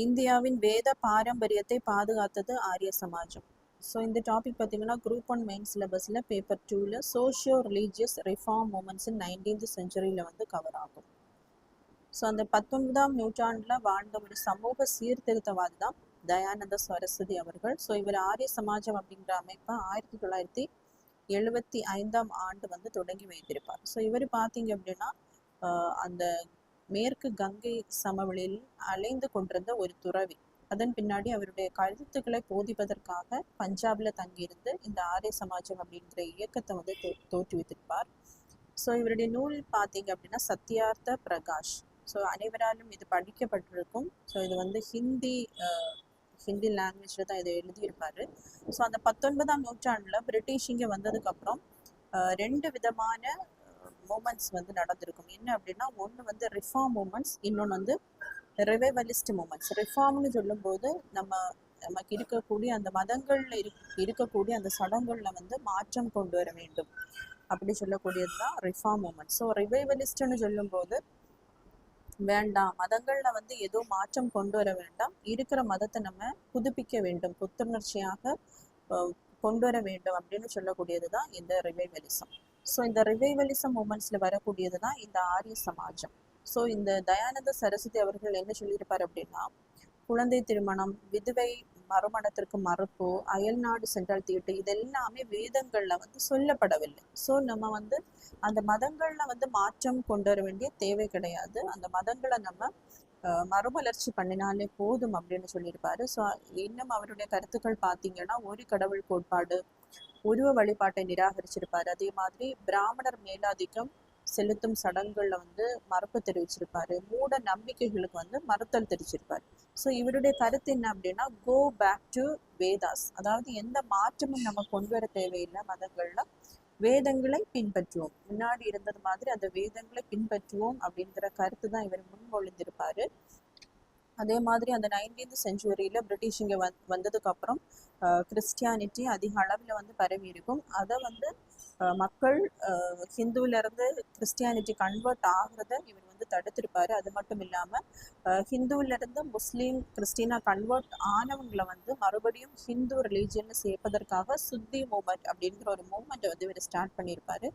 இந்தியாவின் வேத பாரம்பரியத்தை பாதுகாத்தது ஆரிய சமாஜம். ஸோ இந்த டாபிக் பார்த்தீங்கன்னா குரூப் 1 மெயின் சிலபஸில் பேப்பர் 2ல் சோஷியோ ரிலீஜியஸ் ரிஃபார்ம் மூமெண்ட்ஸ் இன் 19th செஞ்சுரியில் வந்து கவர் ஆகும். ஸோ அந்த 19ஆம் நூற்றாண்டில் வாழ்ந்த ஒரு சமூக சீர்திருத்தவாதி தான் தயானந்த சரஸ்வதி அவர்கள். ஸோ இவர் ஆரிய சமாஜம் அப்படின்ற அமைப்பை 1975ஆம் ஆண்டு வந்து தொடங்கி வைத்திருப்பார். ஸோ இவர் பார்த்தீங்க அப்படின்னா அந்த மேற்கு கங்கை சமவெளியில் அலைந்து கொண்டிருந்த ஒரு துறவி. அதன் பின்னாடி அவருடைய கருத்துக்களை போதிப்பதற்காக பஞ்சாப்ல தங்கியிருந்து இந்த ஆரிய சமாஜம் அப்படிங்கிற இயக்கத்தை வந்து தோற்றுவித்திருப்பார். ஸோ இவருடைய நூல் பார்த்தீங்க அப்படின்னா சத்யார்த்த பிரகாஷ். ஸோ அனைவராலும் இது படிக்கப்பட்டிருக்கும். ஸோ இது வந்து ஹிந்தி லாங்குவேஜில் தான் இதை எழுதியிருப்பாரு. ஸோ அந்த 19ஆம் நூற்றாண்டுல பிரிட்டிஷ் இங்கே வந்ததுக்கப்புறம் 2 விதமான மூமெண்ட்ஸ் வந்து நடந்திருக்கும். என்ன அப்படின்னா ஒன்று வந்து ரிஃபார்ம் மூமெண்ட்ஸ், இன்னொன்று வந்து ரிவைவலிஸ்ட் மூமெண்ட்ஸ். ரிஃபார்ம்னு சொல்லும்போது நமக்கு இருக்கக்கூடிய அந்த மதங்கள்ல இருக்கக்கூடிய அந்த சடங்குகளில் வந்து மாற்றம் கொண்டு வர வேண்டும் அப்படி சொல்லக்கூடியது தான் ரிஃபார்ம் மூமெண்ட். ஸோ ரிவைவலிஸ்ட்னு சொல்லும்போது வேண்டாம், மதங்கள்ல வந்து ஏதோ மாற்றம் கொண்டு வர வேண்டாம், இருக்கிற மதத்தை நம்ம புதுப்பிக்க வேண்டும், புத்துணர்ச்சியாக கொண்டு வர வேண்டும் அப்படின்னு சொல்லக்கூடியது தான் இந்த ரிவைவலிசம். ஸோ இந்த ரிவைவலிசம் மூமெண்ட்ஸ்ல வரக்கூடியது தான் இந்த ஆரிய சமாஜம். ஸோ இந்த தயானந்த சரஸ்வதி அவர்கள் என்ன சொல்லியிருப்பார் அப்படின்னா, குழந்தை திருமணம், விதவை மறுமணத்திற்கு மறுப்பு, அயல்நாடு சென்றால் தீட்டு, இதெல்லாமே வேதங்கள்ல வந்து சொல்லப்படவில்லை. ஸோ நம்ம வந்து அந்த மதங்கள்ல வந்து மாற்றம் கொண்டு வர வேண்டிய தேவை கிடையாது, அந்த மதங்களை நம்ம மறுமலர்ச்சி பண்ணினாலே போதும் அப்படின்னு சொல்லியிருப்பாரு. ஸோ இன்னும் அவருடைய கருத்துக்கள் பார்த்தீங்கன்னா ஒரு கடவுள் கோட்பாடு, உருவ வழிபாட்டை நிராகரிச்சிருப்பாரு. அதே மாதிரி பிராமணர் மேலாதிக்கம் செலுத்தும் சடங்குகள்ல வந்து மறுப்பு தெரிவிச்சிருப்பாரு. மூட நம்பிக்கைகளுக்கு வந்து மறுத்தல் தெரிவிச்சிருப்பாரு. ஸோ இவருடைய கருத்து என்ன அப்படின்னா, கோ பேக் டு வேதாஸ், அதாவது எந்த மாற்றமும் நம்ம கொண்டு வர தேவையில்லை, மதங்கள்ல வேதங்களை பின்பற்றுவோம், முன்னாடி இருந்தது மாதிரி அந்த வேதங்களை பின்பற்றுவோம் அப்படிங்கிற கருத்து தான் இவர் முன்மொழிந்திருப்பாரு. அதே மாதிரி அந்த 19th செஞ்சுரியில பிரிட்டிஷ் இங்கே வந்ததுக்கு அப்புறம் கிறிஸ்டியானிட்டி அதிக அளவில் வந்து பரவி இருக்கும். அதை வந்து மக்கள் ஹிந்துவில இருந்து கிறிஸ்டியானிட்டி கன்வெர்ட் ஆகுறத இவர் வந்து தடுத்திருப்பாரு. அது மட்டும் இல்லாமல் ஹிந்துவில இருந்து முஸ்லீம் கிறிஸ்டினா கன்வெர்ட் ஆனவங்களை வந்து மறுபடியும் ஹிந்து ரிலீஜியன் சேர்ப்பதற்காக சுத்தி மூமெண்ட் அப்படிங்கிற ஒரு மூமெண்ட்டை வந்து இவர் ஸ்டார்ட் பண்ணியிருப்பாரு.